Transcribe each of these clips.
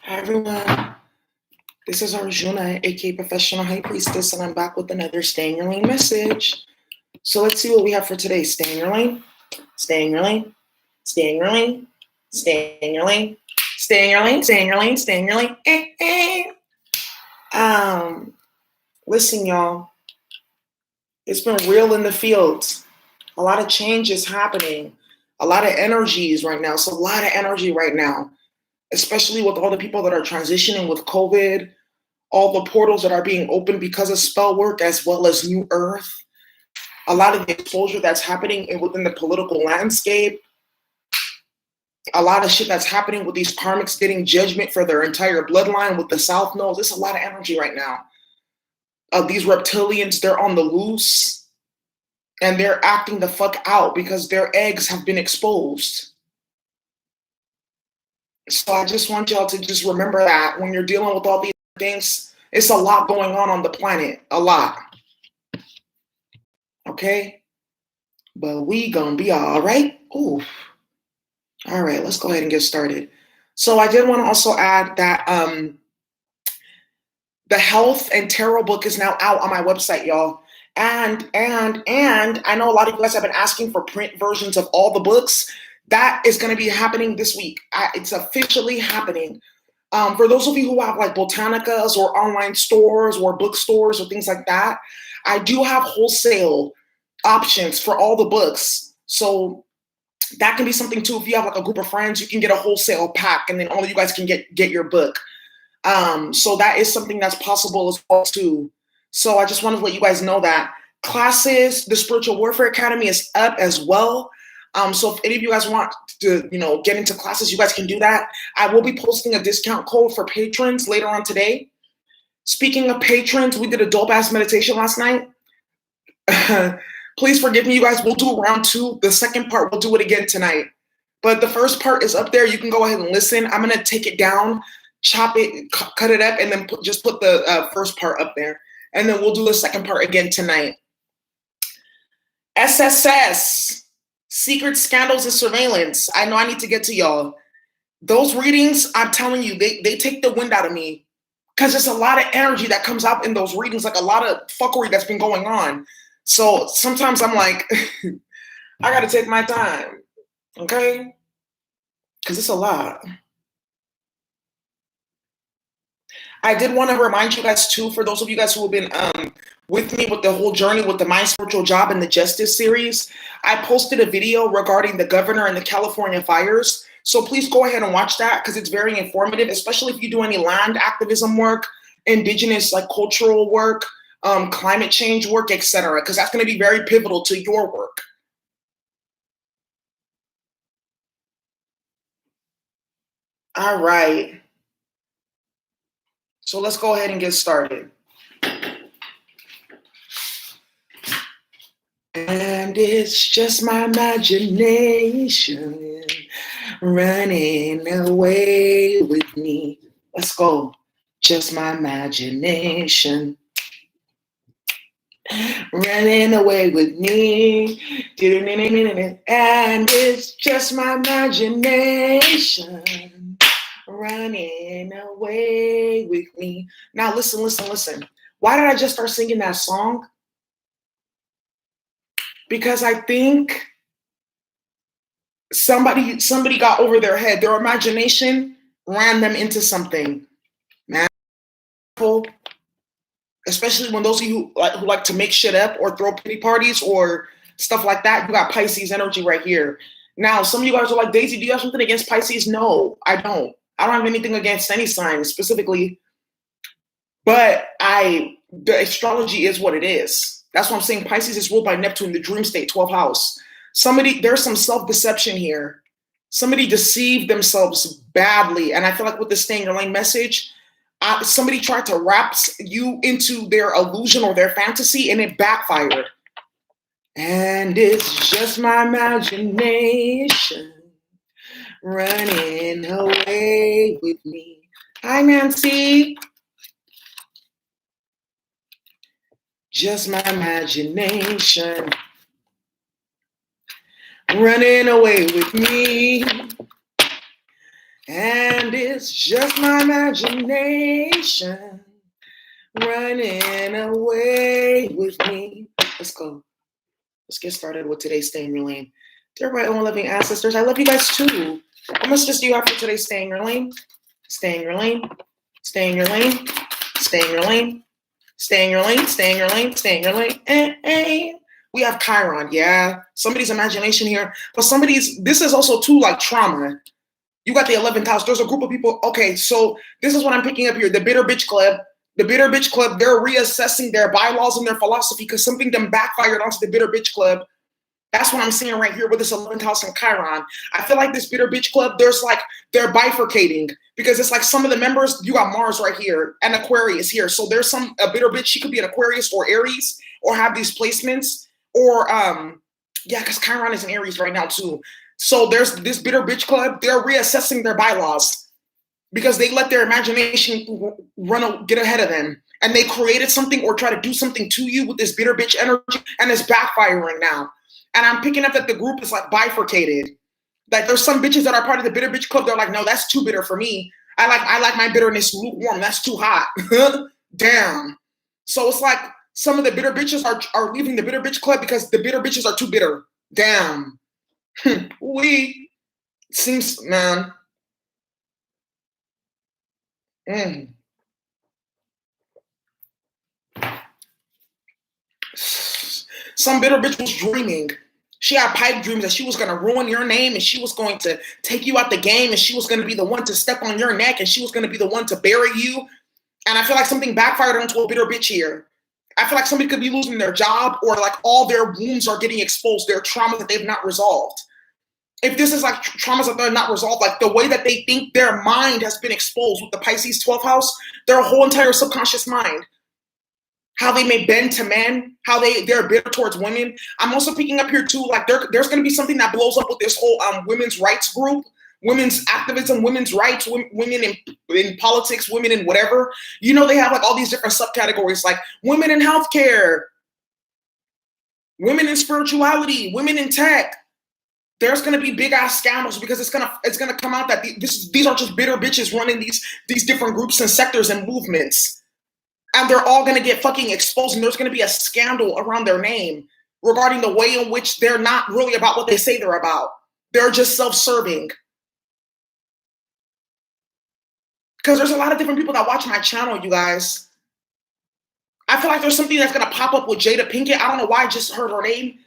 Hi everyone, this is Arjuna, aka Professional High Priestess, and I'm back with another Stay in Your Lane message. So let's see what we have for today. Stay in your lane, stay in your lane, stay in your lane, stay in your lane, stay in your lane, stay in your lane, stay in your lane. Listen, y'all, it's been real in the fields. A lot of change is happening. A lot of energies right now. It's a lot of energy right now, especially with all the people that are transitioning with COVID, all the portals that are being opened because of spell work, as well as New Earth. A lot of the exposure that's happening within the political landscape. A lot of shit that's happening with these karmics getting judgment for their entire bloodline with the South Nodes. There's a lot of energy right now. These reptilians, they're on the loose. And they're acting the fuck out because their eggs have been exposed. So I just want y'all to just remember that when you're dealing with all these things, it's a lot going on the planet. A lot. Okay? But we gonna be all right. Ooh. All right, let's go ahead and get started. So I did want to also add that the Health and Tarot book is now out on my website, y'all. And I know a lot of you guys have been asking for print versions of all the books. That is going to be happening this week. It's officially happening. For those of you who have like botanicas or online stores or bookstores or things like that, I do have wholesale options for all the books. So that can be something too. If you have like a group of friends, you can get a wholesale pack and then all of you guys can get your book. So that is something that's possible as well too. So I just wanted to let you guys know that classes, the Spiritual Warfare Academy is up as well. So if any of you guys want to, get into classes, you guys can do that. I will be posting a discount code for patrons later on today. Speaking of patrons, we did a dope ass meditation last night. Please forgive me, you guys. We'll do round 2. The second part, we'll do it again tonight. But the first part is up there. You can go ahead and listen. I'm going to take it down, chop it, cut it up, and then just put the first part up there. And then we'll do the second part again tonight. SSS, Secret Scandals and Surveillance. I know I need to get to y'all. Those readings, I'm telling you, they take the wind out of me. Because there's a lot of energy that comes out in those readings, like a lot of fuckery that's been going on. So sometimes I'm like, I got to take my time. Okay? Because it's a lot. I did want to remind you guys too, for those of you guys who have been with me with the whole journey with the My Spiritual Job and the Justice series, I posted a video regarding the governor and the California fires. So please go ahead and watch that because it's very informative, especially if you do any land activism work, indigenous like cultural work, climate change work, etc. Because that's going to be very pivotal to your work. All right. So let's go ahead and get started. And it's just my imagination running away with me. Let's go. Just my imagination running away with me. And it's just my imagination running away with me. Now listen. Why did I just start singing that song? Because I think somebody got over their head. Their imagination ran them into something. Man, especially when those of you who like to make shit up or throw pity parties or stuff like that, you got Pisces energy right here. Now, some of you guys are like, Daisy, do you have something against Pisces? No, I don't. I don't have anything against any sign specifically. But the astrology is what it is. That's what I'm saying. Pisces is ruled by Neptune, the dream state, 12th house. There's some self-deception here. Somebody deceived themselves badly. And I feel like with the Stay in Your Lane message, somebody tried to wrap you into their illusion or their fantasy, and it backfired. And it's just my imagination running away with me. Hi, Nancy. Just my imagination running away with me. And And it's just my imagination running away with me. Let's go. Let's get started with today's Stay in Your Lane. Dear my own loving ancestors, I love you guys too. How much do you have for today's Stay in Your Lane? Stay in your lane. Stay in your lane. Stay in your lane. Stay in your lane. Stay in your lane. Stay in your lane. We have Chiron. Yeah. Somebody's imagination here. But this is also too like trauma. You got the 11th house. There's a group of people. Okay, so this is what I'm picking up here. The Bitter Bitch Club. The Bitter Bitch Club, they're reassessing their bylaws and their philosophy because something them backfired onto the Bitter Bitch Club. That's what I'm seeing right here with this 11th house and Chiron. I feel like this Bitter Bitch Club, they're bifurcating because it's like some of the members, you got Mars right here and Aquarius here. So there's a bitter bitch, she could be an Aquarius or Aries or have these placements or, because Chiron is in Aries right now too. So there's this Bitter Bitch Club, they're reassessing their bylaws because they let their imagination get ahead of them. And they created something or try to do something to you with this bitter bitch energy and it's backfiring now. And I'm picking up that the group is like bifurcated. Like there's some bitches that are part of the Bitter Bitch Club. They're like, no, that's too bitter for me. I like my bitterness lukewarm. That's too hot. Damn. So it's like some of the bitter bitches are leaving the Bitter Bitch Club because the bitter bitches are too bitter. Damn. Seems, man. Some bitter bitch was dreaming. She had pipe dreams that she was going to ruin your name and she was going to take you out the game and she was going to be the one to step on your neck and she was going to be the one to bury you. And I feel like something backfired onto a bitter bitch here. I feel like somebody could be losing their job or like all their wounds are getting exposed, their trauma that they've not resolved. If this is like traumas that they're not resolved, like the way that they think their mind has been exposed with the Pisces 12th house, their whole entire subconscious mind, how they may bend to men, how they're bitter towards women. I'm also picking up here too, like there's going to be something that blows up with this whole women's rights group, women's activism, women's rights, women in politics, women in whatever. You know, they have like all these different subcategories, like women in healthcare, women in spirituality, women in tech. There's going to be big ass scandals because it's gonna come out that these are just bitter bitches running these different groups and sectors and movements, and they're all going to get fucking exposed. And there's going to be a scandal around their name regarding the way in which they're not really about what they say they're about. They're just self-serving. Because there's a lot of different people that watch my channel, you guys. I feel like there's something that's going to pop up with Jada Pinkett. I don't know why I just heard her name.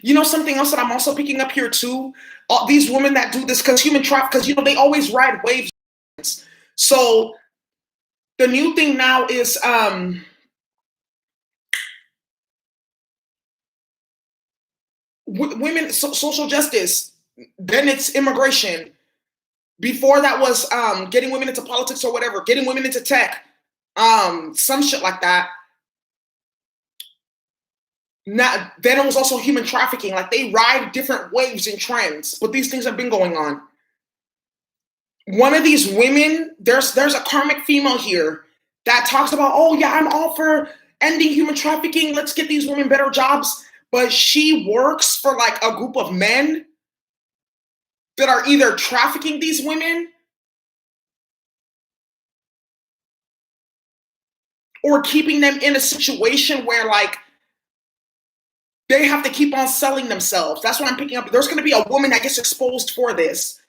You know something else that I'm also picking up here too? These women that do this because human trafficking, because you know they always ride waves. So the new thing now is women social justice. Then it's immigration. Before that was getting women into politics or whatever, getting women into tech, some shit like that. Then it was also human trafficking. Like they ride different waves and trends, but these things have been going on. One of these women, there's a karmic female here that talks about, oh yeah, I'm all for ending human trafficking. Let's get these women better jobs. But she works for like a group of men that are either trafficking these women or keeping them in a situation where like they have to keep on selling themselves. That's what I'm picking up. There's going to be a woman that gets exposed for this.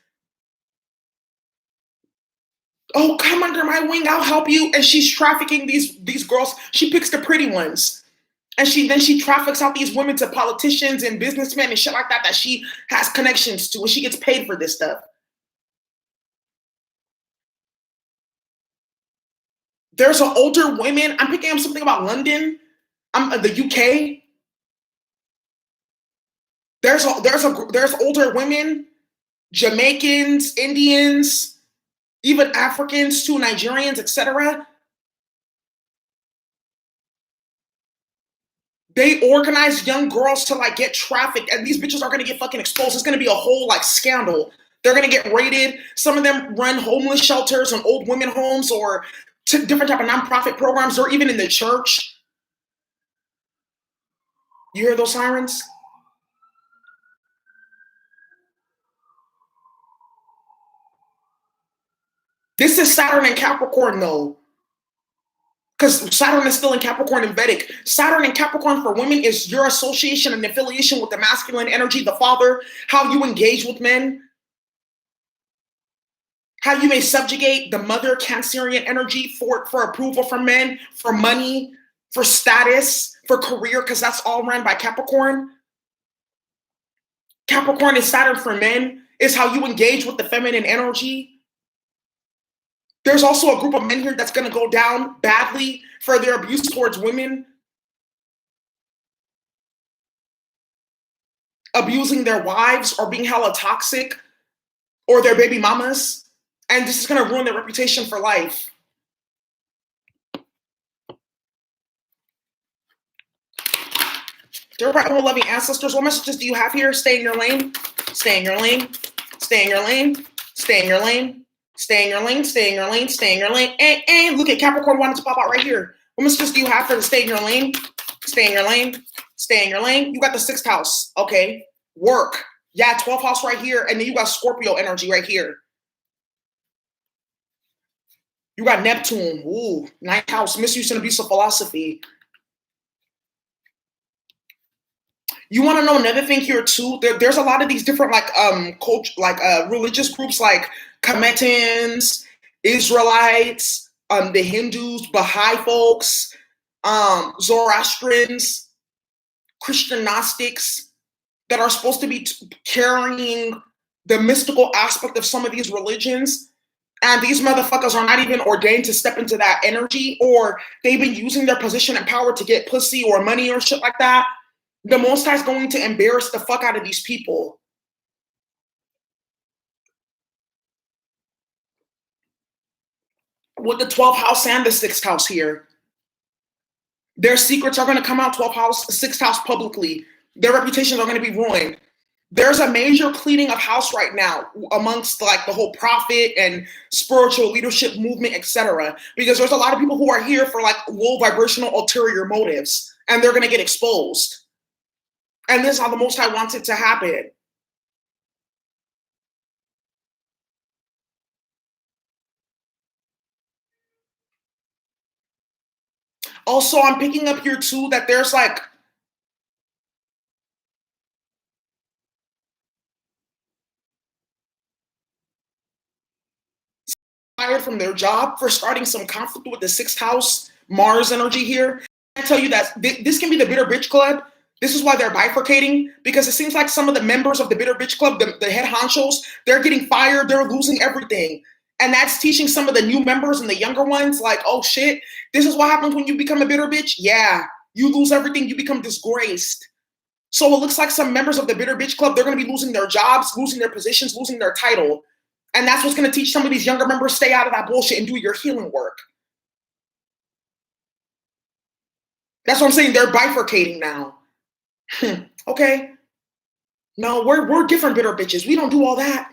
Oh, come under my wing, I'll help you. And she's trafficking these girls. She picks the pretty ones. And she traffics out these women to politicians and businessmen and shit like that she has connections to. And she gets paid for this stuff. There's an older women. I'm picking up something about London. The UK. There's older women, Jamaicans, Indians, even Africans too, Nigerians, etc. They organize young girls to like get trafficked, and these bitches are gonna get fucking exposed. It's gonna be a whole like scandal. They're gonna get raided. Some of them run homeless shelters and old women homes or different type of nonprofit programs, or even in the church. You hear those sirens? This is Saturn and Capricorn though. Because Saturn is still in Capricorn in Vedic. Saturn and Capricorn for women is your association and affiliation with the masculine energy, the father, how you engage with men, how you may subjugate the mother Cancerian energy for approval from men, for money, for status, for career, because that's all ran by Capricorn. Capricorn is Saturn for men, is how you engage with the feminine energy. There's also a group of men here that's going to go down badly for their abuse towards women, abusing their wives or being hella toxic or their baby mamas. And this is going to ruin their reputation for life. Dear bright loving ancestors, what messages do you have here? Stay in your lane. Stay in your lane. Stay in your lane. Stay in your lane. Stay in your lane, stay in your lane, stay in your lane. And look at Capricorn wanted to pop out right here. What messages do you have for the stay in your lane? Stay in your lane, stay in your lane. You got the 6th house. Okay. Work. Yeah, 12th house right here. And then you got Scorpio energy right here. You got Neptune. Ooh, 9th house. Misuse and abusive philosophy. You want to know another thing here too? There's a lot of these different religious groups like Kemetans, Israelites, the Hindus, Baha'i folks, Zoroastrians, Christian Gnostics that are supposed to be carrying the mystical aspect of some of these religions. And these motherfuckers are not even ordained to step into that energy, or they've been using their position and power to get pussy or money or shit like that. The Most High is going to embarrass the fuck out of these people. With the 12th house and the 6th house here. Their secrets are going to come out 12th house, 6th house publicly. Their reputations are going to be ruined. There's a major cleaning of house right now amongst like the whole prophet and spiritual leadership movement, etc. Because there's a lot of people who are here for like low vibrational ulterior motives, and they're going to get exposed. And this is how the Most High wants it to happen. Also, I'm picking up here too that there's like fired from their job for starting some conflict with the 6th house Mars energy here. I tell you that this can be the Bitter Bitch Club. This is why they're bifurcating, because it seems like some of the members of the Bitter Bitch Club, the head honchos, they're getting fired, they're losing everything. And that's teaching some of the new members and the younger ones like, oh shit, this is what happens when you become a bitter bitch. Yeah, you lose everything, you become disgraced. So it looks like some members of the Bitter Bitch Club, they're going to be losing their jobs, losing their positions, losing their title. And that's what's going to teach some of these younger members, stay out of that bullshit and do your healing work. That's what I'm saying. They're bifurcating now. Okay. No, we're different bitter bitches. We don't do all that.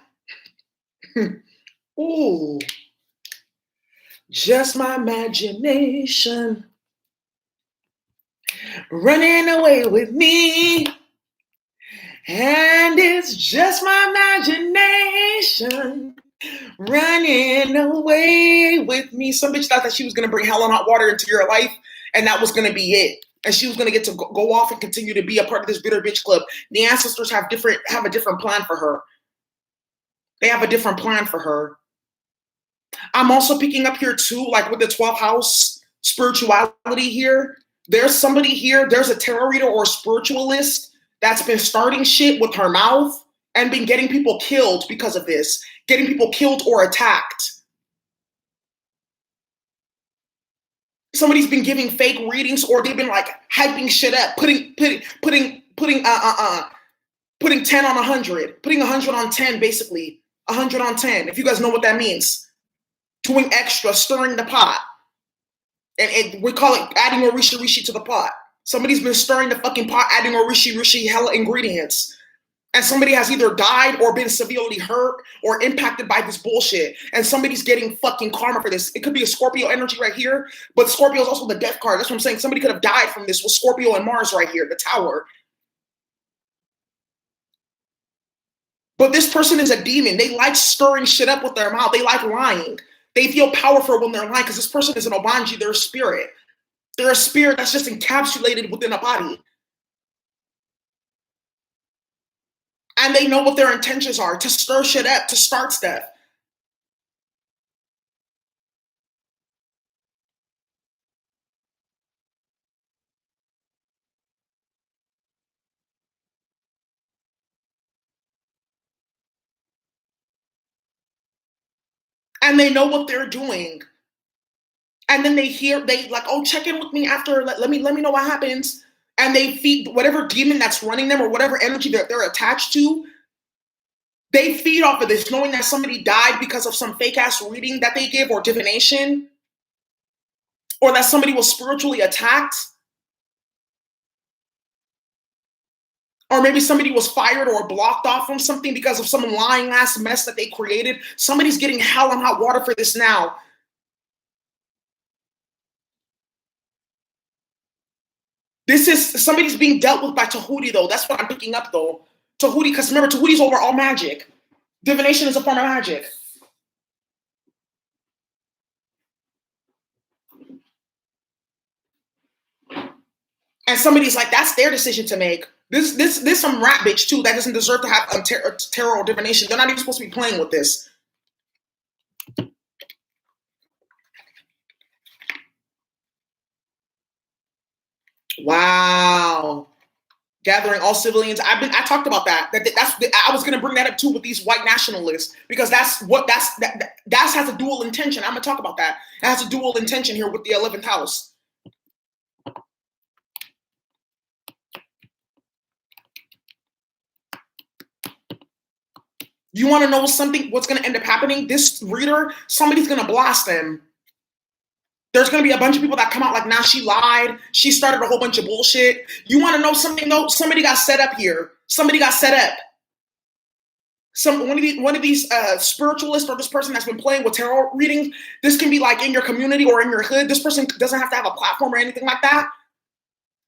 Ooh. Just my imagination running away with me. And it's just my imagination running away with me. Some bitch thought that she was going to bring hell and hot water into your life, and that was going to be it. And she was going to get to go off and continue to be a part of this Bitter Bitch Club. The ancestors have a different plan for her. They have a different plan for her. I'm also picking up here too, like with the 12th house spirituality here. There's somebody here, there's a tarot reader or a spiritualist that's been starting shit with her mouth and been getting people killed because of this. Getting people killed or attacked. Somebody's been giving fake readings, or they've been like hyping shit up, putting 10 on 100, putting 100 on 10, basically 100 on 10. If you guys know what that means, doing extra, stirring the pot, and we call it adding orishi to the pot. Somebody's been stirring the fucking pot, adding orishi hella ingredients. And somebody has either died or been severely hurt or impacted by this bullshit. And somebody's getting fucking karma for this. It could be a Scorpio energy right here, but Scorpio is also the death card. That's what I'm saying. Somebody could have died from this with Scorpio and Mars right here, the Tower. But this person is a demon. They like stirring shit up with their mouth. They like lying. They feel powerful when they're lying because this person is an Obanji. They're a spirit. They're a spirit that's just encapsulated within a body. And they know what their intentions are, to stir shit up, to start stuff. And they know what they're doing. And then they like, oh, check in with me after, let me know what happens. And they feed whatever demon that's running them or whatever energy that they're attached to. They feed off of this, knowing that somebody died because of some fake ass reading that they give or divination, or that somebody was spiritually attacked, or maybe somebody was fired or blocked off from something because of some lying ass mess that they created. Somebody's getting hell on hot water for this now. This is somebody's being dealt with by Tahuti, though. That's what I'm picking up, though. Tahuti, because remember, Tahuti's over all magic. Divination is a form of magic. And somebody's like, that's their decision to make. This some rat bitch too that doesn't deserve to have tarot or divination. They're not even supposed to be playing with this. Wow. Gathering all civilians. I talked about that. I was gonna bring that up too with these white nationalists because that has a dual intention. I'm gonna talk about that. It has a dual intention here with the 11th house. You want to know something? What's going to end up happening? This reader, somebody's going to blast them. There's going to be a bunch of people that come out like, nah, she lied. She started a whole bunch of bullshit. You want to know something? No, somebody got set up here. Somebody got set up. One of these spiritualists or this person that's been playing with tarot readings. This can be like in your community or in your hood. This person doesn't have to have a platform or anything like that.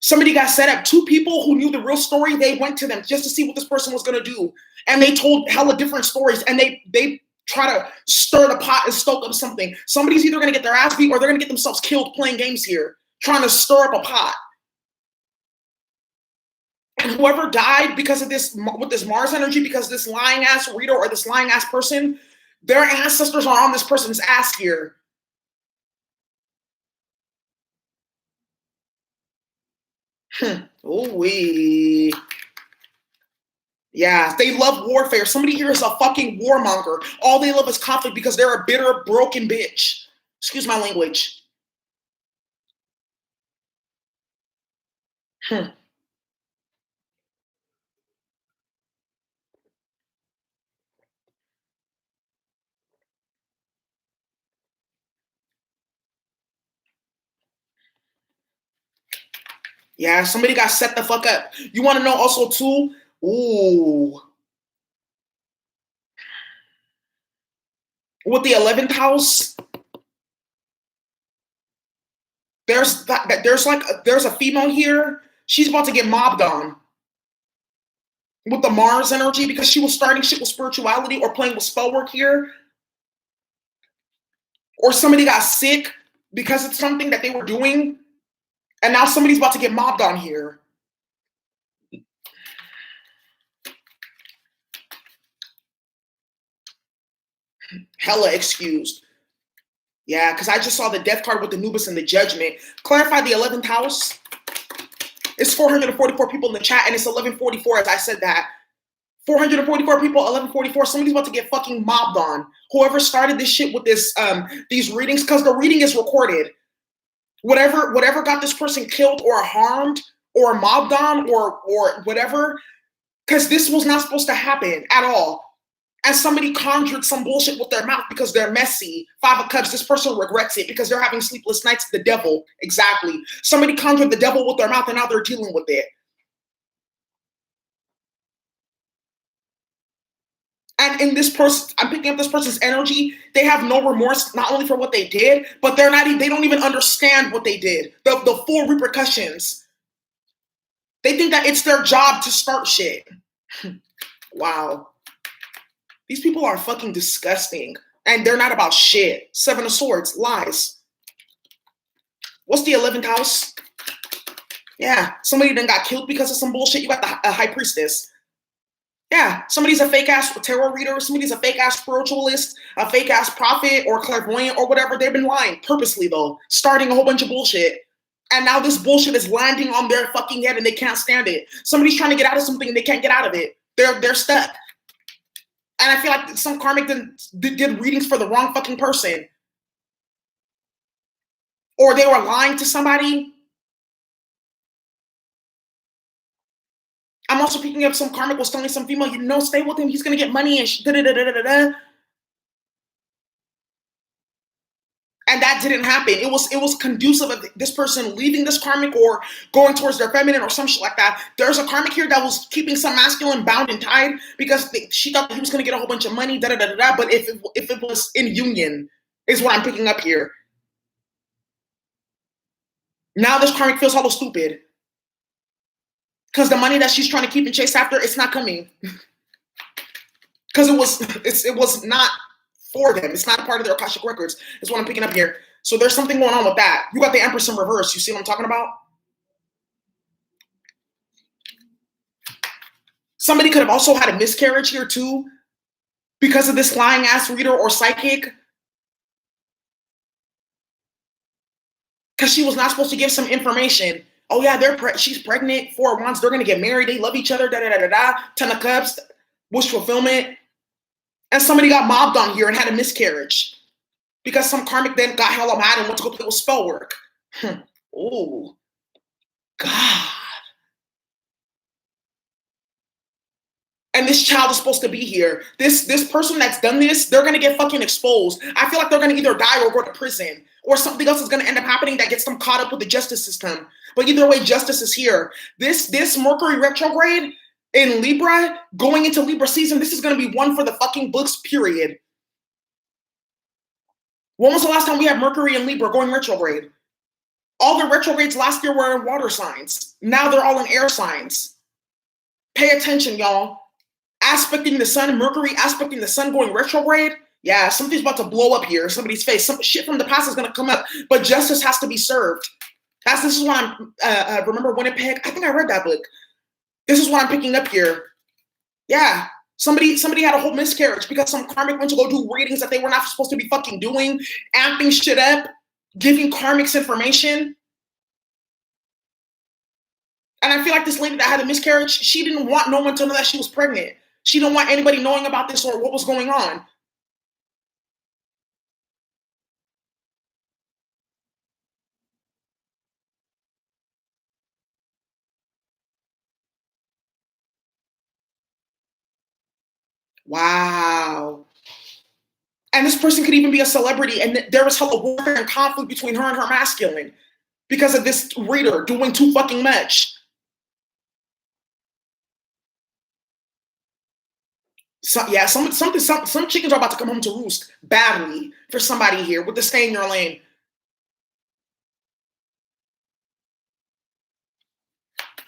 Somebody got set up. Two people who knew the real story, they went to them just to see what this person was going to do. And they told hella different stories. And they try to stir the pot and stoke up something. Somebody's either going to get their ass beat or they're going to get themselves killed playing games here, trying to stir up a pot. And whoever died because of this, with this Mars energy, because this lying ass reader or this lying ass person, their ancestors are on this person's ass here. Ooh-wee. Yeah, they love warfare. Somebody here is a fucking warmonger. All they love is conflict because they're a bitter, broken bitch. Excuse my language. Yeah, somebody got set the fuck up. You want to know also too? Ooh. With the 11th house, there's a female here. She's about to get mobbed on with the Mars energy because she was starting shit with spirituality or playing with spell work here. Or somebody got sick because it's something that they were doing. And now somebody's about to get mobbed on here. Hella excused. Yeah, because I just saw the death card with the Nubus and the Judgment. Clarify the 11th house. It's 444 people in the chat, and it's 1144 as I said that. 444 people, 1144. Somebody's about to get fucking mobbed on. Whoever started this shit with this, these readings, because the reading is recorded. Whatever got this person killed or harmed or mobbed on or whatever, because this was not supposed to happen at all. And somebody conjured some bullshit with their mouth because they're messy. 5 of Cups, this person regrets it because they're having sleepless nights. The devil, exactly. Somebody conjured the devil with their mouth and now they're dealing with it. And in this person, I'm picking up this person's energy. They have no remorse, not only for what they did, but they don't even understand what they did. The full repercussions. They think that it's their job to start shit. Wow. These people are fucking disgusting. And they're not about shit. 7 of Swords, lies. What's the 11th house? Yeah, somebody then got killed because of some bullshit. You got the High Priestess. Yeah, somebody's a fake ass tarot reader, somebody's a fake ass spiritualist, a fake ass prophet or clairvoyant or whatever. They've been lying purposely though, starting a whole bunch of bullshit. And now this bullshit is landing on their fucking head and they can't stand it. Somebody's trying to get out of something and they can't get out of it. They're stuck. And I feel like some karmic did readings for the wrong fucking person. Or they were lying to somebody. I'm also picking up some karmic was telling some female, you know, stay with him. He's going to get money and da-da-da-da-da-da. And that didn't happen. It was conducive of this person leaving this karmic or going towards their feminine or some shit like that. There's a karmic here that was keeping some masculine bound and tied because she thought that he was going to get a whole bunch of money, da-da-da-da-da. But if it was in union is what I'm picking up here. Now this karmic feels hollow stupid. Because the money that she's trying to keep and chase after, it's not coming. Because it was not for them. It's not a part of their Akashic records. Is what I'm picking up here. So there's something going on with that. You got the Empress in reverse. You see what I'm talking about? Somebody could have also had a miscarriage here too because of this lying ass reader or psychic. Because she was not supposed to give some information. Oh yeah, she's pregnant. 4 of Wands. They're gonna get married. They love each other. Da da da da da. 10 of Cups. Wish fulfillment. And somebody got mobbed on here and had a miscarriage because some karmic then got hella mad and went to go play with spell work. Oh, God. And this child is supposed to be here. This person that's done this, they're gonna get fucking exposed. I feel like they're gonna either die or go to prison, or something else is gonna end up happening that gets them caught up with the justice system. But either way, justice is here. This Mercury retrograde in Libra, going into Libra season, this is gonna be one for the fucking books, period. When was the last time we had Mercury in Libra going retrograde? All the retrogrades last year were in water signs. Now they're all in air signs. Pay attention, y'all. Aspecting the sun, Mercury aspecting the sun going retrograde. Yeah, something's about to blow up here. Somebody's face. Some shit from the past is going to come up. But justice has to be served. This is what I'm, remember Winnipeg? I think I read that book. This is what I'm picking up here. Yeah. Somebody had a whole miscarriage because some karmic went to go do readings that they were not supposed to be fucking doing, amping shit up, giving karmics information. And I feel like this lady that had a miscarriage, she didn't want no one to know that she was pregnant. She didn't want anybody knowing about this or what was going on. Wow. And this person could even be a celebrity, and there was hella warfare and conflict between her and her masculine because of this reader doing too fucking much. So, yeah, some chickens are about to come home to roost badly for somebody here with the stay in your lane.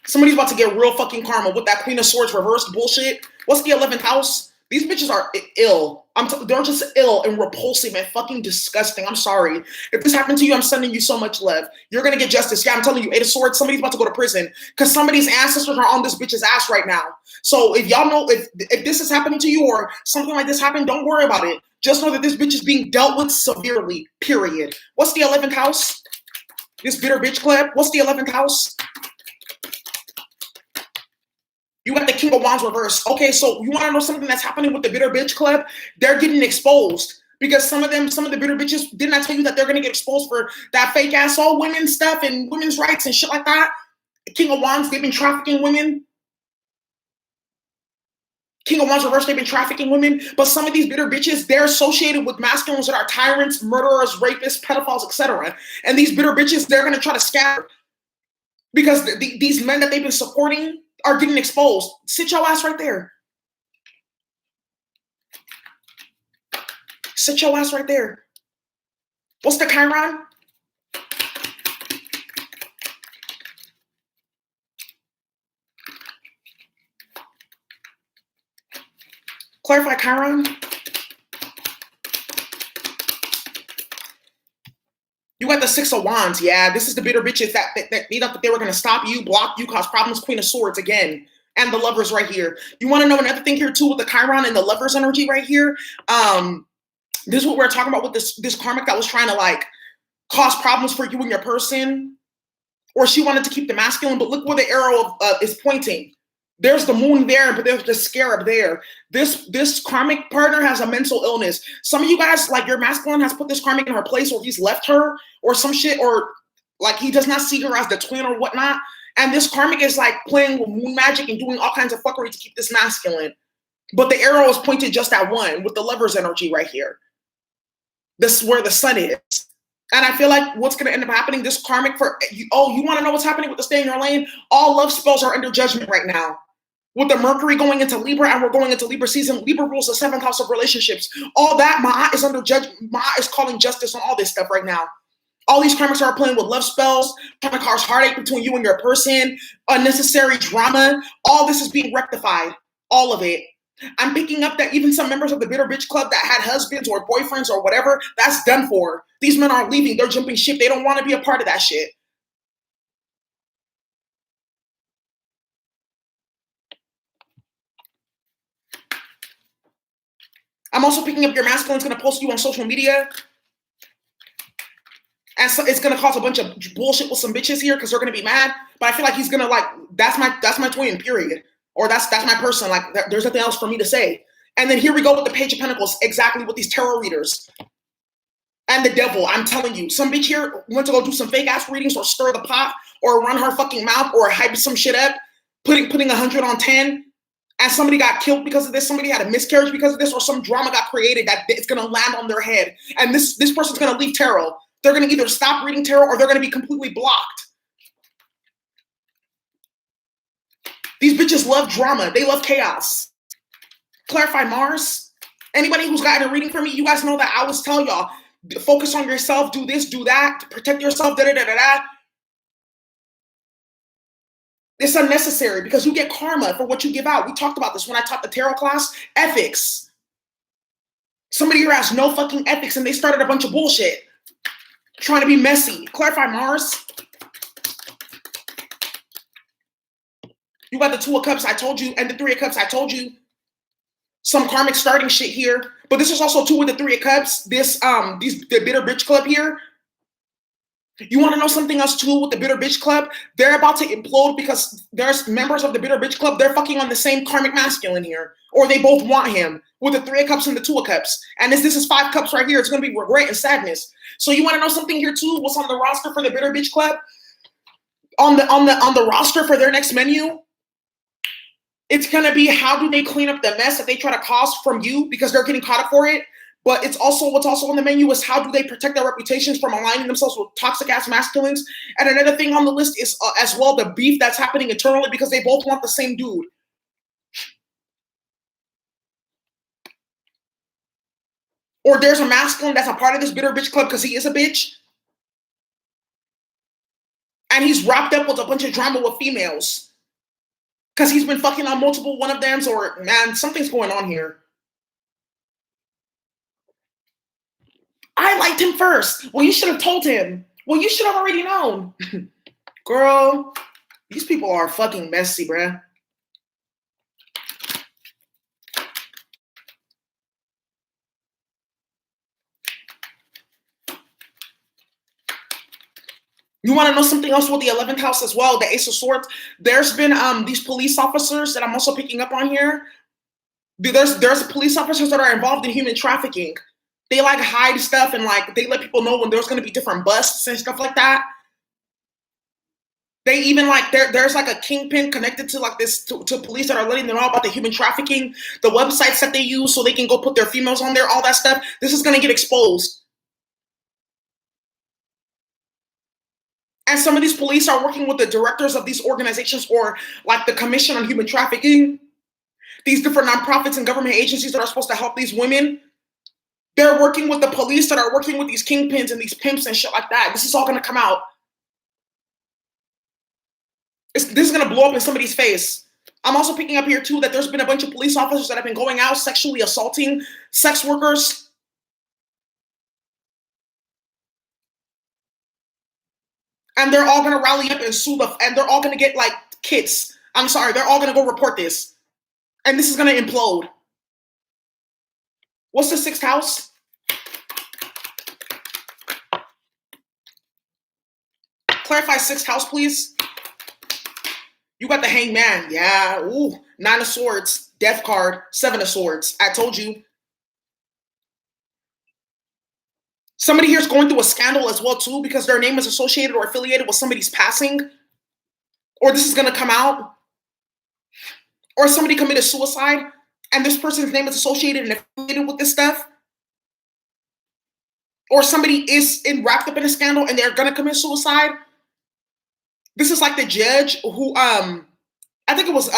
Somebody's about to get real fucking karma with that Queen of Swords reversed bullshit. What's the 11th house? These bitches are ill. They're just ill and repulsive and fucking disgusting. I'm sorry. If this happened to you, I'm sending you so much love. You're going to get justice. Yeah, I'm telling you, 8 of Swords, somebody's about to go to prison because somebody's ancestors are on this bitch's ass right now. So if y'all know, if this is happening to you or something like this happened, don't worry about it. Just know that this bitch is being dealt with severely, period. What's the 11th house? This bitter bitch club. What's the 11th house? You got the King of Wands reversed. Okay, so you want to know something that's happening with the bitter bitch club? They're getting exposed because some of the bitter bitches, didn't I tell you that they're going to get exposed for that fake ass all women stuff and women's rights and shit like that? King of Wands, they've been trafficking women. King of Wands reversed, they've been trafficking women. But some of these bitter bitches, they're associated with masculines that are tyrants, murderers, rapists, pedophiles, etc. And these bitter bitches, they're going to try to scatter because these men that they've been supporting are getting exposed. Sit your ass right there. Sit your ass right there. What's the Chiron? Clarify Chiron. You got the Six of Wands. Yeah, this is the bitter bitches that made up that they were going to stop you, block you, cause problems. Queen of Swords again. And the Lovers right here. You want to know another thing here too with the Chiron and the Lovers energy right here? This is what we're talking about with this karmic that was trying to like cause problems for you and your person. Or she wanted to keep the masculine, but look where the arrow is pointing. There's the moon there, but there's the scarab there. This karmic partner has a mental illness. Some of you guys, like your masculine has put this karmic in her place, or he's left her, or some shit, or like he does not see her as the twin or whatnot. And this karmic is like playing with moon magic and doing all kinds of fuckery to keep this masculine. But the arrow is pointed just at one with the Lover's energy right here. This is where the sun is. And I feel like what's going to end up happening, this karmic for, you want to know what's happening with the stay in your lane? All love spells are under judgment right now. With the Mercury going into Libra and we're going into Libra season, Libra rules the 7th house of relationships. All that, Ma'a is under judgment. Ma'a is calling justice on all this stuff right now. All these karmics are playing with love spells, trying to cause heartache between you and your person, unnecessary drama. All this is being rectified. All of it. I'm picking up that even some members of the Bitter Bitch Club that had husbands or boyfriends or whatever, that's done for. These men are leaving. They're jumping ship. They don't want to be a part of that shit. I'm also picking up your masculine's going to post you on social media. And so it's going to cause a bunch of bullshit with some bitches here because they're going to be mad. But I feel like he's going to like, that's my twin, period. Or that's my person. Like, there's nothing else for me to say. And then here we go with the Page of Pentacles, exactly with these tarot readers. And the devil, I'm telling you. Some bitch here went to go do some fake ass readings or stir the pot or run her fucking mouth or hype some shit up, putting 100 on 10. And somebody got killed because of this, somebody had a miscarriage because of this, or some drama got created that it's going to land on their head. And this person's going to leave tarot. They're going to either stop reading tarot or they're going to be completely blocked. These bitches love drama. They love chaos. Clarify Mars. Anybody who's gotten a reading from me, you guys know that I always tell y'all, focus on yourself, do this, do that, protect yourself, da-da-da-da-da. It's unnecessary because you get karma for what you give out. We talked about this when I taught the tarot class. Ethics. Somebody here has no fucking ethics and they started a bunch of bullshit. Trying to be messy. Clarify Mars. You got the Two of Cups, I told you, and the Three of Cups, I told you. Some karmic starting shit here. But this is also too with the Three of Cups. The Bitter Bitch Club here. You want to know something else too with the Bitter Bitch Club? They're about to implode because there's members of the Bitter Bitch Club, they're fucking on the same karmic masculine here. Or they both want him with the Three of Cups and the Two of Cups. And this is 5 cups right here. It's going to be regret and sadness. So you want to know something here too? What's on the roster for the Bitter Bitch Club? On the roster for their next menu, it's going to be how do they clean up the mess that they try to cause from you because they're getting caught up for it. But it's also what's also on the menu is how do they protect their reputations from aligning themselves with toxic ass masculines. And another thing on the list is as well the beef that's happening internally because they both want the same dude. Or there's a masculine that's a part of this Bitter Bitch Club because he is a bitch. And he's wrapped up with a bunch of drama with females. Because he's been fucking on multiple one of them, or man, something's going on here. I liked him first. Well, you should have told him. Well, you should have already known. Girl, these people are fucking messy, bruh. You want to know something else with the 11th house as well, the Ace of Swords? There's been these police officers that I'm also picking up on here. There's police officers that are involved in human trafficking. They like hide stuff and like they let people know when there's going to be different busts and stuff like that. They even like there's like a kingpin connected to like this to police that are letting them know about the human trafficking, the websites that they use so they can go put their females on there, all that stuff. This is going to get exposed. And some of these police are working with the directors of these organizations or like the Commission on Human Trafficking, these different nonprofits and government agencies that are supposed to help these women. They're working with the police that are working with these kingpins and these pimps and shit like that. This is all going to come out. This is going to blow up in somebody's face. I'm also picking up here too that there's been a bunch of police officers that have been going out sexually assaulting sex workers. And they're all going to rally up and sue and they're all going to get like kits. I'm sorry, they're all going to go report this. And this is going to implode. What's the sixth house? Clarify sixth house, please. You got the hangman. Yeah. Ooh. Nine of swords. Death card. Seven of swords. I told you. Somebody here is going through a scandal as well, too, because their name is associated or affiliated with somebody's passing. Or this is going to come out. Or somebody committed suicide, and this person's name is associated and affiliated with this stuff. Or somebody is wrapped up in a scandal, and they're going to commit suicide. This is like the judge who, I think it was,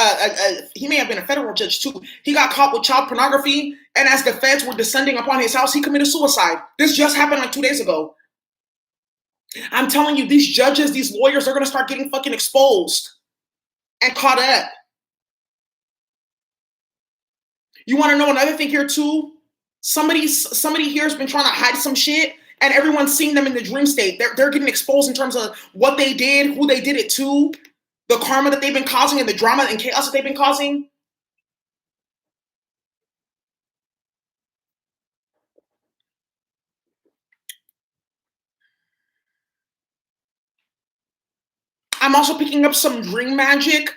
he may have been a federal judge too. He got caught with child pornography, and as the feds were descending upon his house, he committed suicide. This just happened like 2 days ago. I'm telling you, these judges, these lawyers, they're going to start getting fucking exposed and caught up. You want to know another thing here too? Somebody here has been trying to hide some shit, and everyone's seeing them in the dream state. They're getting exposed in terms of what they did, who they did it to, the karma that they've been causing, and the drama and chaos that they've been causing. I'm also picking up some dream magic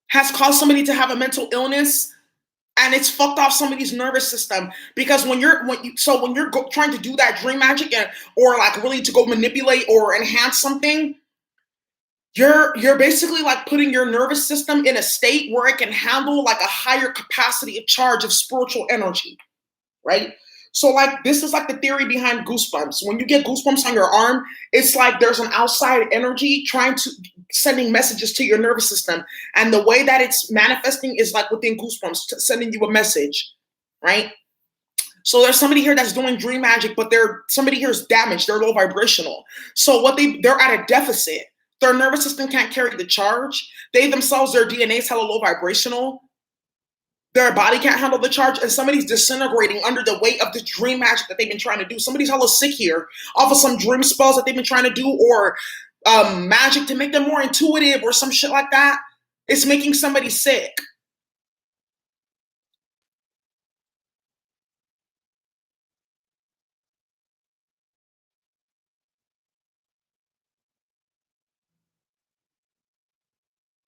has caused somebody to have a mental illness, and it's fucked off somebody's nervous system. Because when you're trying to do that dream magic or like really to go manipulate or enhance something, you're basically like putting your nervous system in a state where it can handle like a higher capacity of charge of spiritual energy, right? So like this is like the theory behind goosebumps. When you get goosebumps on your arm, it's like there's an outside energy sending messages to your nervous system. And the way that it's manifesting is like within goosebumps, sending you a message, right? So there's somebody here that's doing dream magic, but somebody here is damaged. They're low vibrational. So they're at a deficit. Their nervous system can't carry the charge. They themselves, their DNA is hella low vibrational. Their body can't handle the charge, and somebody's disintegrating under the weight of the dream magic that they've been trying to do. Somebody's hella sick here off of some dream spells that they've been trying to do, or magic to make them more intuitive or some shit like that. It's making somebody sick.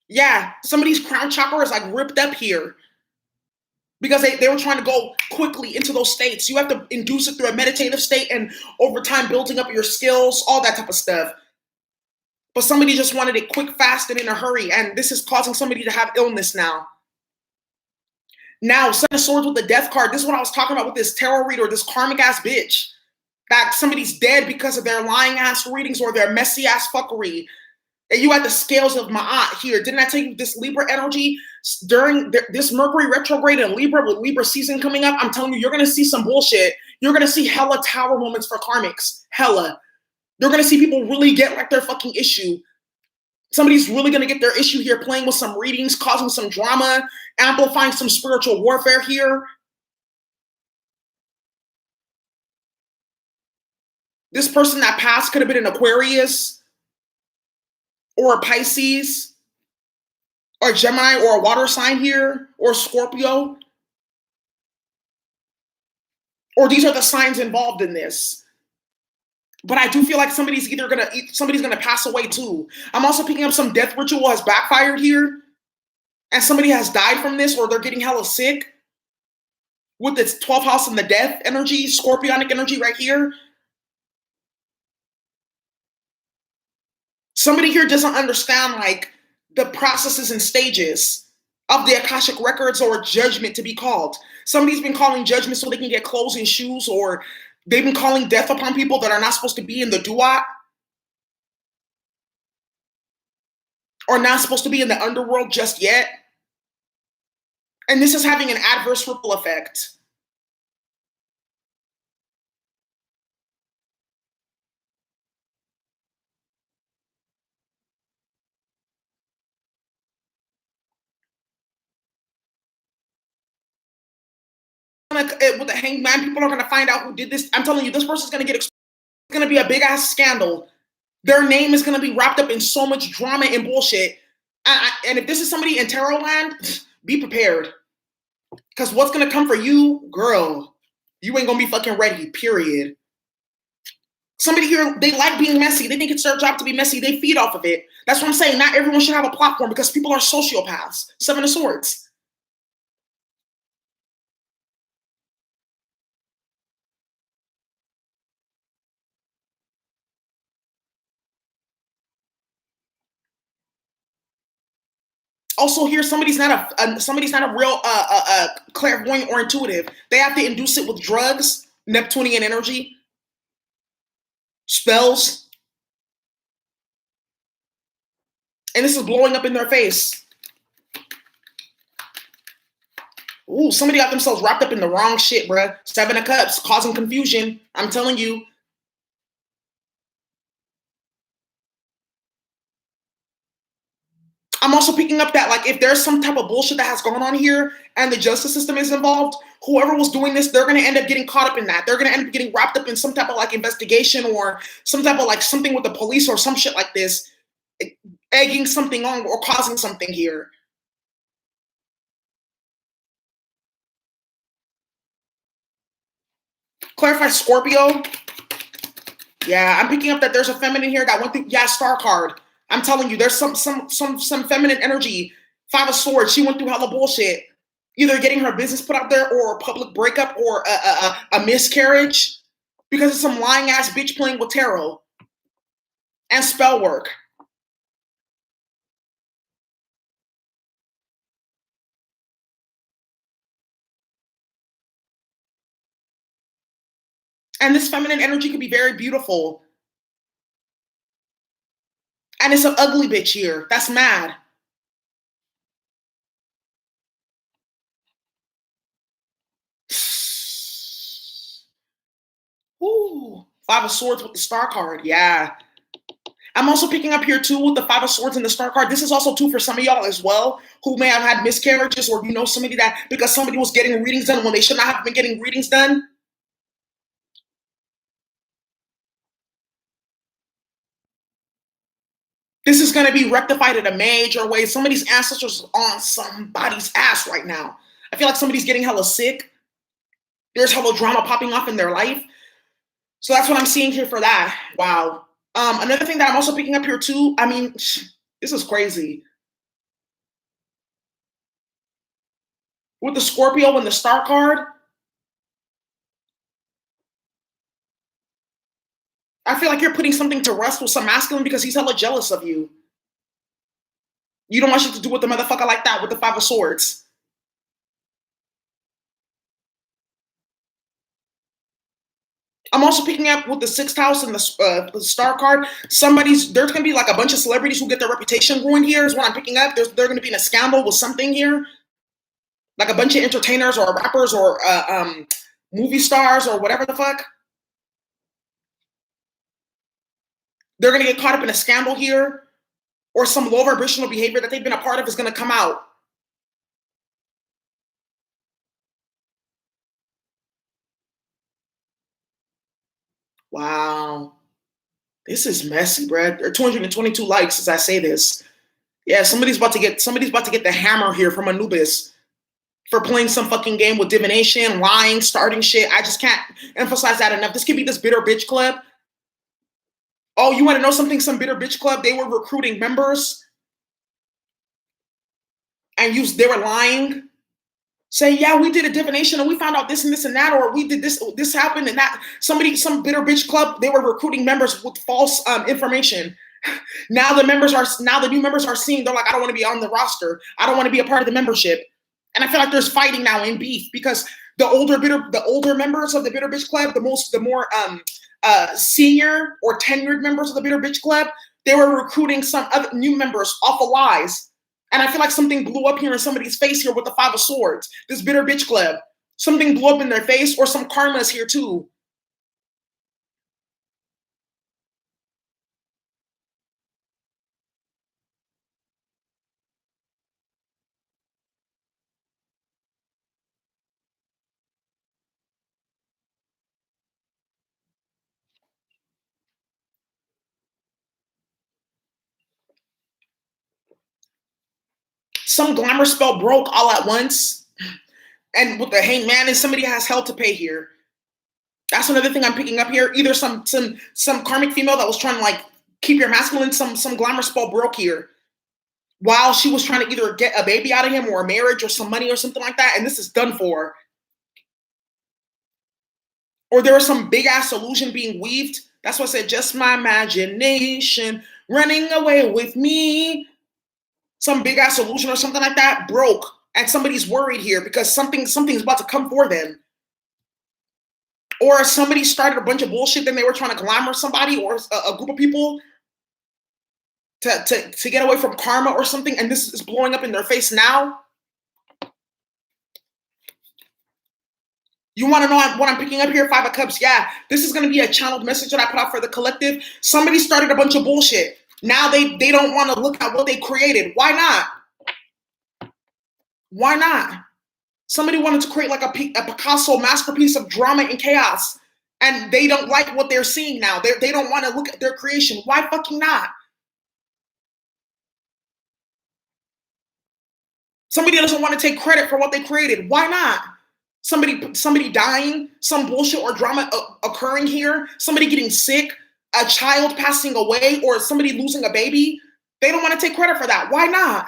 Yeah, somebody's crown chakra is like ripped up here because they were trying to go quickly into those states. You have to induce it through a meditative state and over time building up your skills, all that type of stuff. But somebody just wanted it quick, fast, and in a hurry, and this is causing somebody to have illness now. Now, Seven of Swords with the Death card. This is what I was talking about with this tarot reader, this karmic ass bitch. That somebody's dead because of their lying ass readings or their messy ass fuckery. And you had the scales of Ma'at here. Didn't I tell you this Libra energy during this Mercury retrograde in Libra with Libra season coming up? I'm telling you, you're going to see some bullshit. You're going to see hella tower moments for karmics. Hella. You're going to see people really get like their fucking issue. Somebody's really going to get their issue here, playing with some readings, causing some drama, amplifying some spiritual warfare here. This person that passed could have been an Aquarius or a Pisces or a Gemini or a water sign here or Scorpio. Or these are the signs involved in this. But I do feel like somebody's gonna pass away too. I'm also picking up some death ritual has backfired here, and somebody has died from this, or they're getting hella sick with this 12th house and the death energy, scorpionic energy right here. Somebody here doesn't understand like the processes and stages of the Akashic records or judgment to be called. Somebody's been calling judgment so they can get clothes and shoes, or they've been calling death upon people that are not supposed to be in the duat or not supposed to be in the underworld just yet. And this is having an adverse ripple effect. gonna with the hangman. People are gonna find out who did this. I'm telling you, this person's gonna get exposed. It's gonna be a big ass scandal. Their name is gonna be wrapped up in so much drama and bullshit. And if this is somebody in tarot land, be prepared. Because what's gonna come for you, girl, you ain't gonna be fucking ready, period. Somebody here, they like being messy. They think it's their job to be messy. They feed off of it. That's what I'm saying. Not everyone should have a platform because people are sociopaths. Seven of Swords. Also, here somebody's not a real clairvoyant or intuitive. They have to induce it with drugs, Neptunian energy, spells, and this is blowing up in their face. Ooh, somebody got themselves wrapped up in the wrong shit, bruh. Seven of Cups, causing confusion. I'm telling you. I'm also picking up that, like, if there's some type of bullshit that has gone on here and the justice system is involved, whoever was doing this, they're going to end up getting caught up in that. They're going to end up getting wrapped up in some type of, like, investigation or some type of, like, something with the police or some shit like this, egging something on or causing something here. Clarify Scorpio. Yeah, I'm picking up that there's a feminine here that went through, yeah, star card. I'm telling you, there's some feminine energy. Five of Swords, she went through hella bullshit. Either getting her business put out there or a public breakup or a miscarriage because of some lying ass bitch playing with tarot and spell work. And this feminine energy could be very beautiful. And it's an ugly bitch here. That's mad. Ooh, Five of Swords with the star card. Yeah. I'm also picking up here too with the Five of Swords and the star card. This is also too for some of y'all as well who may have had miscarriages or you know somebody that because somebody was getting readings done when they should not have been getting readings done. This is going to be rectified in a major way. Somebody's ancestors on somebody's ass right now. I feel like somebody's getting hella sick. There's hella drama popping off in their life. So that's what I'm seeing here for that. Wow. Another thing that I'm also picking up here too, I mean, this is crazy. With the Scorpio and the star card, I feel like you're putting something to rest with some masculine because he's hella jealous of you. You don't want shit to do with the motherfucker like that with the Five of Swords. I'm also picking up with the sixth house and the star card. There's gonna be like a bunch of celebrities who get their reputation ruined here. Is what I'm picking up. They're gonna be in a scandal with something here, like a bunch of entertainers or rappers or movie stars or whatever the fuck. They're gonna get caught up in a scandal here, or some low vibrational behavior that they've been a part of is gonna come out. Wow, this is messy, Brad. There are 222 likes as I say this. Yeah, somebody's about to get the hammer here from Anubis for playing some fucking game with divination, lying, starting shit. I just can't emphasize that enough. This could be this bitter bitch club. Oh, you want to know something? Some bitter bitch club, they were recruiting members and they were lying, saying, yeah, we did a divination and we found out this and this and that, or we did this happened and that. Some bitter bitch club, they were recruiting members with false information. Now the new members are seeing, they're like, I don't want to be on the roster. I don't want to be a part of the membership. And I feel like there's fighting now in beef because the older members of the Bitter Bitch Club, the more senior or tenured members of the Bitter Bitch Club, they were recruiting some other new members off of lies. And I feel like something blew up here in somebody's face here with the Five of Swords. This Bitter Bitch Club, something blew up in their face, or some karma is here too. some glamour spell broke all at once. And with the hangman, and somebody has hell to pay here. That's another thing I'm picking up here. Either some karmic female that was trying to like keep your masculine, some glamour spell broke here, while she was trying to either get a baby out of him or a marriage or some money or something like that, and this is done for. Or there was some big ass illusion being weaved. That's what I said, just my imagination running away with me. Some big ass illusion or something like that broke, and somebody's worried here because something's about to come for them. Or somebody started a bunch of bullshit, then they were trying to glamour somebody or a group of people to get away from karma or something, and this is blowing up in their face now. You want to know what I'm picking up here? Five of Cups. Yeah, this is going to be a channeled message that I put out for the collective. Somebody started a bunch of bullshit. Now they don't want to look at what they created. Why not? Why not? Somebody wanted to create like a Picasso masterpiece of drama and chaos, and they don't like what they're seeing now. They don't want to look at their creation. Why fucking not? Somebody doesn't want to take credit for what they created. Why not? Somebody dying, some bullshit or drama occurring here, somebody getting sick, a child passing away, or somebody losing a baby. They don't want to take credit for that. Why not?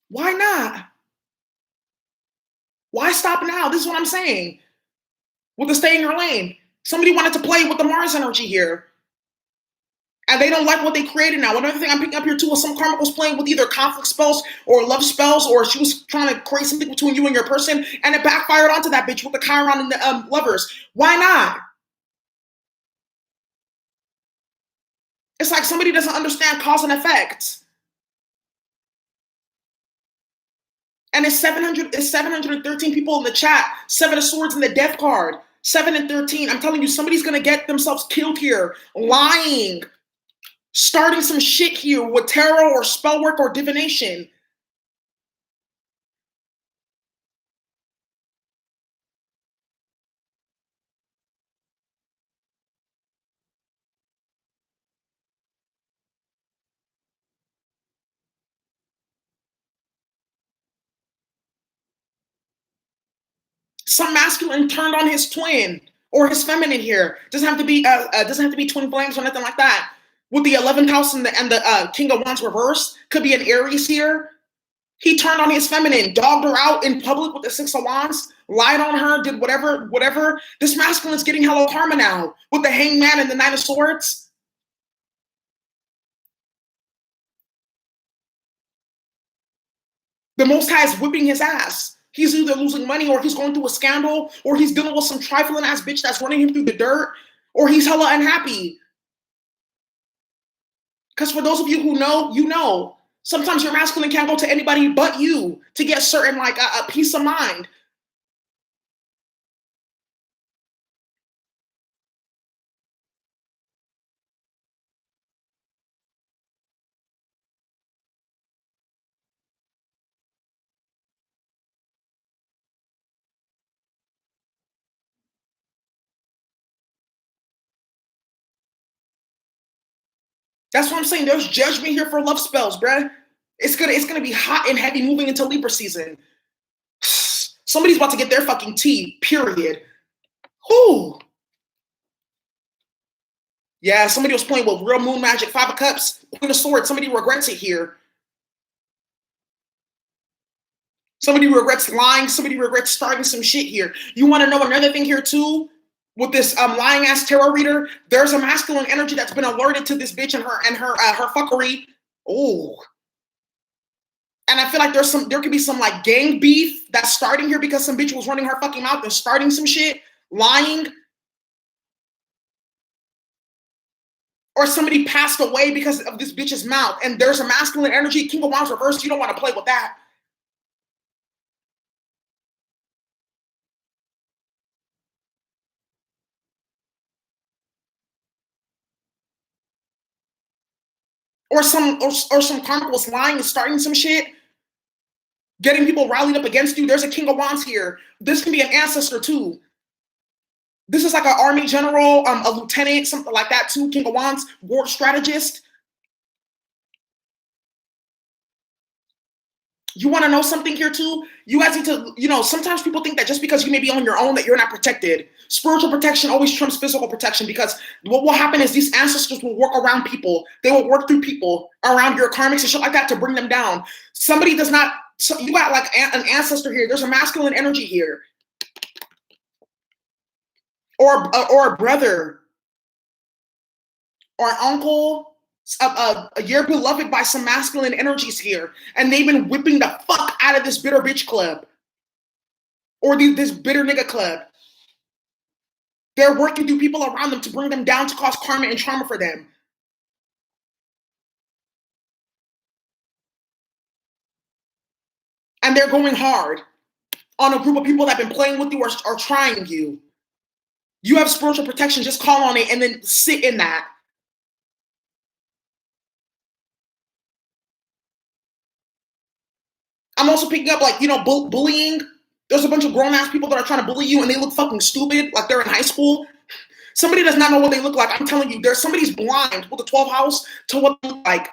Why not? Why stop now? This is what I'm saying. With the stay in your lane. Somebody wanted to play with the Mars energy here. And they don't like what they created now. Another thing I'm picking up here too was some karma was playing with either conflict spells or love spells, or she was trying to create something between you and your person, and it backfired onto that bitch with the Chiron and the lovers. Why not? It's like somebody doesn't understand cause and effect. And it's 713 people in the chat. 7 of Swords in the Death card. 7 and 13. I'm telling you, somebody's going to get themselves killed here. Lying. Starting some shit here with tarot or spell work or divination. Some masculine turned on his twin or his feminine here. Doesn't have to be twin flames or nothing like that. With the 11th house and the King of Wands reversed, could be an Aries here. He turned on his feminine, dogged her out in public with the 6 of Wands, lied on her, did whatever. This masculine is getting hella karma now with the Hangman and the 9 of Swords. The Most High is whipping his ass. He's either losing money, or he's going through a scandal, or he's dealing with some trifling ass bitch that's running him through the dirt, or he's hella unhappy. Because for those of you who know, you know. Sometimes your masculine can't go to anybody but you to get certain, like, a peace of mind. That's what I'm saying. There's judgment here for love spells, bruh. It's gonna be hot and heavy moving into Libra season. Somebody's about to get their fucking tea, period. Whoo. Yeah, somebody was playing with real moon magic, 5 of Cups, Queen of Swords. Somebody regrets it here. Somebody regrets lying. Somebody regrets starting some shit here. You want to know another thing here too? With this lying ass tarot reader, there's a masculine energy that's been alerted to this bitch and her fuckery. Oh. And I feel like there could be some like gang beef that's starting here because some bitch was running her fucking mouth and starting some shit, lying. Or somebody passed away because of this bitch's mouth, and there's a masculine energy, King of Wands reversed. You don't want to play with that. Or some karma was lying and starting some shit, getting people rallied up against you. There's a King of Wands here. This can be an ancestor too. This is like an army general, a lieutenant, something like that too. King of Wands, war strategist. You want to know something here too? You guys need to, sometimes people think that just because you may be on your own that you're not protected. Spiritual protection always trumps physical protection, because what will happen is these ancestors will work around people. They will work through people around your karmics and shit like that to bring them down. Somebody does not, so you got like an ancestor here. There's a masculine energy here. Or a brother or an uncle. You're beloved by some masculine energies here, and they've been whipping the fuck out of this bitter bitch club or this bitter nigga club. They're working through people around them to bring them down, to cause karma and trauma for them. And they're going hard on a group of people that have been playing with you or trying you. You have spiritual protection, just call on it and then sit in that. I'm also picking up, like, bullying. There's a bunch of grown-ass people that are trying to bully you and they look fucking stupid, like they're in high school. Somebody does not know what they look like. I'm telling you, somebody's blind with the 12th house to what they look like.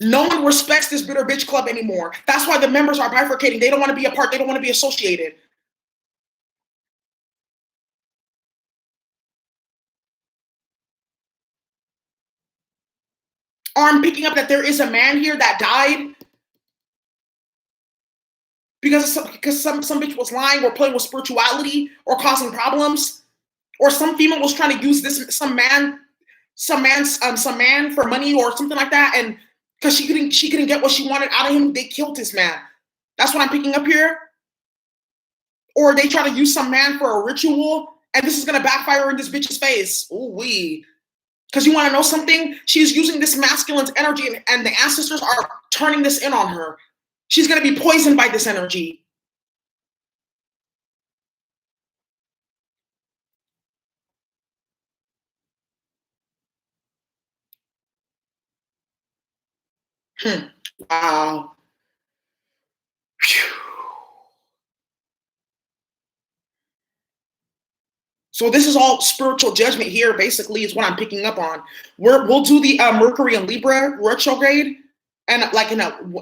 No one respects this bitter bitch club anymore. That's why the members are bifurcating. They don't want to be a part. They don't want to be associated. Or I'm picking up that there is a man here that died because some bitch was lying or playing with spirituality or causing problems, or some female was trying to use some man for money or something like that, and because she couldn't get what she wanted out of him, they killed this man. That's what I'm picking up here. Or they try to use some man for a ritual, and this is gonna backfire in this bitch's face. Ooh wee. Because you want to know something? She's using this masculine's energy, and the ancestors are turning this in on her. She's going to be poisoned by this energy. Wow. Whew. So this is all spiritual judgment here, basically, is what I'm picking up on. We'll do the Mercury and Libra retrograde. And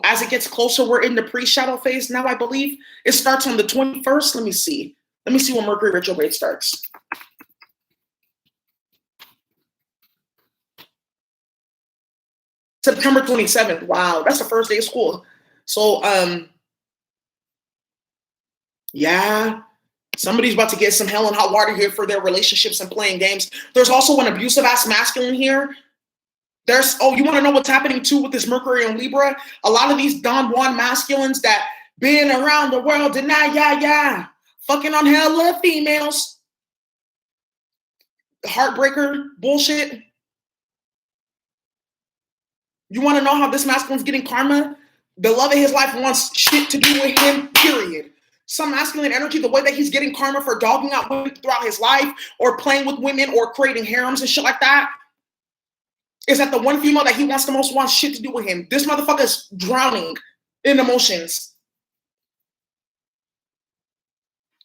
as it gets closer, we're in the pre-shadow phase now, I believe. It starts on the 21st. Let me see when Mercury retrograde starts. September 27th. Wow, that's the first day of school. So, yeah, somebody's about to get some hell and hot water here for their relationships and playing games. There's also an abusive ass masculine here. You want to know what's happening too with this Mercury and Libra? A lot of these Don Juan masculines that been around the world fucking on hella females. Heartbreaker bullshit. You want to know how this masculine's getting karma? The love of his life wants shit to do with him, period. Some masculine energy, the way that he's getting karma for dogging out women throughout his life or playing with women or creating harems and shit like that, is that the one female that he wants the most wants shit to do with him. This motherfucker's drowning in emotions.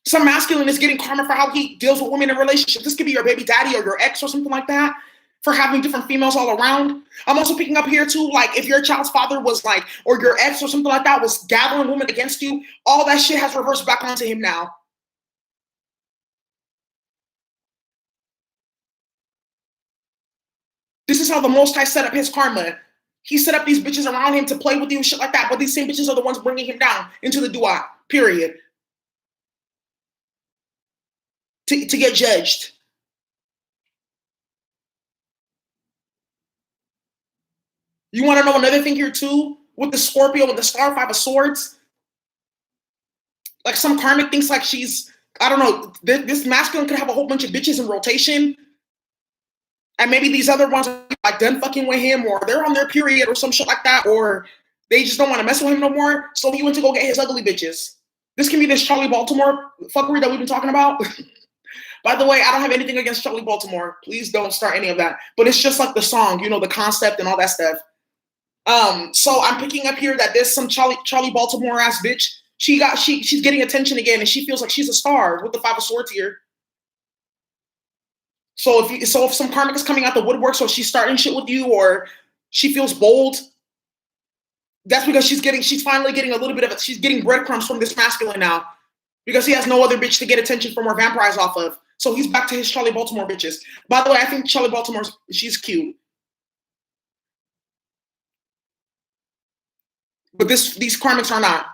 Some masculine is getting karma for how he deals with women in relationships. This could be your baby daddy or your ex or something like that, for having different females all around. I'm also picking up here too, like if your child's father was like, or your ex or something like that was gathering women against you, all that shit has reversed back onto him now. This is how the Most High set up his karma. He set up these bitches around him to play with you and shit like that, but these same bitches are the ones bringing him down into the dua, period. To get judged. You want to know another thing here too? With the Scorpio and the Star 5 of Swords? Like some karmic thinks like she's, I don't know, this masculine could have a whole bunch of bitches in rotation. And maybe these other ones are like done fucking with him, or they're on their period or some shit like that, or they just don't want to mess with him no more. So he went to go get his ugly bitches. This can be this Charlie Baltimore fuckery that we've been talking about. By the way, I don't have anything against Charlie Baltimore. Please don't start any of that. But it's just like the song, the concept and all that stuff. So I'm picking up here that there's some Charlie Baltimore ass bitch. she's getting attention again, and she feels like she's a star with the Five of Swords here. So if some karmic is coming out the woodwork, so she's starting shit with you, or she feels bold, that's because she's finally getting a little bit of it. She's getting breadcrumbs from this masculine now, because he has no other bitch to get attention from or vampires off of. So he's back to his Charlie Baltimore bitches. By the way, I think Charlie Baltimore, she's cute. But these karmics are not.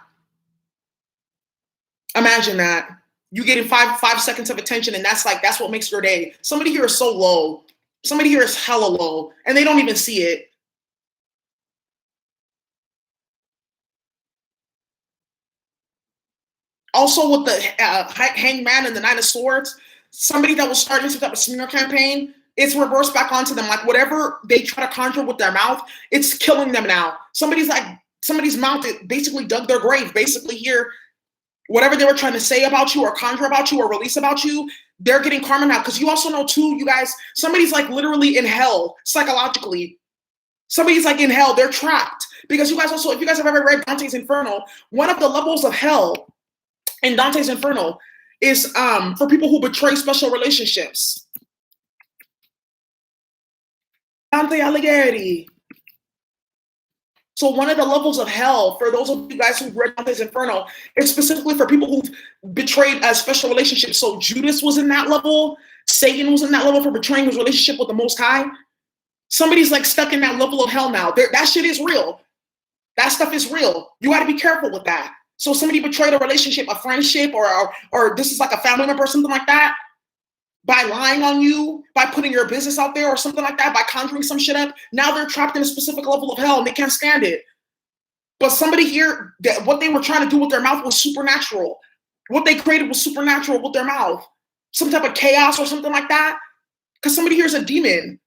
Imagine that. You getting five seconds of attention, and that's what makes your day. Somebody here is so low. Somebody here is hella low, and they don't even see it. Also, with the Hangman and the Nine of Swords, somebody that was starting some type of smear campaign, it's reversed back onto them. Like whatever they try to conjure with their mouth, it's killing them now. Somebody's mouth basically dug their grave. Basically here, whatever they were trying to say about you or conjure about you or release about you, they're getting karma now. Because you also know too, you guys, somebody's like literally in hell psychologically. Somebody's like in hell. They're trapped. Because you guys also, if you guys have ever read Dante's Inferno, one of the levels of hell in Dante's Inferno is for people who betray special relationships. Dante Alighieri. So one of the levels of hell, for those of you guys who've read Dante's Inferno, it's specifically for people who've betrayed a special relationship. So Judas was in that level. Satan was in that level for betraying his relationship with the Most High. Somebody's like stuck in that level of hell now. That shit is real. That stuff is real. You got to be careful with that. So somebody betrayed a relationship, a friendship, or this is like a family member or something like that, by lying on you, by putting your business out there or something like that, by conjuring some shit up. Now they're trapped in a specific level of hell and they can't stand it. But somebody here, what they were trying to do with their mouth was supernatural. What they created was supernatural with their mouth. Some type of chaos or something like that. Because somebody here is a demon.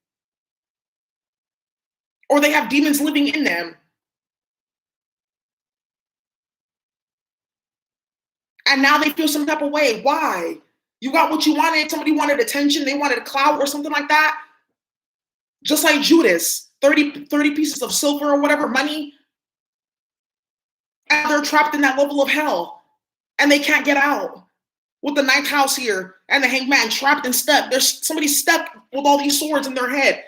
Or they have demons living in them. And now they feel some type of way. Why? You got what you wanted. Somebody wanted attention. They wanted a clout or something like that. Just like Judas, 30 pieces of silver or whatever, money. And they're trapped in that level of hell. And they can't get out. With the ninth house here and the hangman trapped and stuck. There's somebody stuck with all these swords in their head.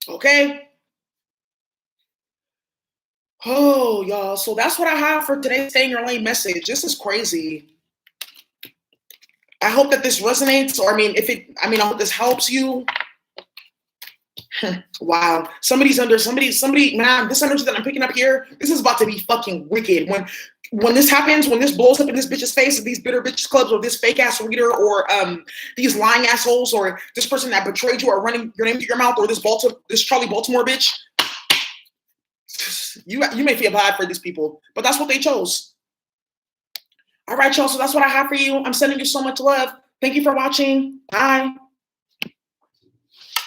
Okay. Oh, y'all. So that's what I have for today's Stay in Your Lane message. This is crazy. I hope that this resonates, or I hope this helps you. Wow. Somebody, man, this energy that I'm picking up here, this is about to be fucking wicked. When this happens, when this blows up in this bitch's face, these bitter bitches clubs, or this fake ass reader, or these lying assholes, or this person that betrayed you or running your name to your mouth, or this Charlie Baltimore bitch, you may feel bad for these people, but that's what they chose. All right, y'all. So that's what I have for you. I'm sending you so much love. Thank you for watching. Bye.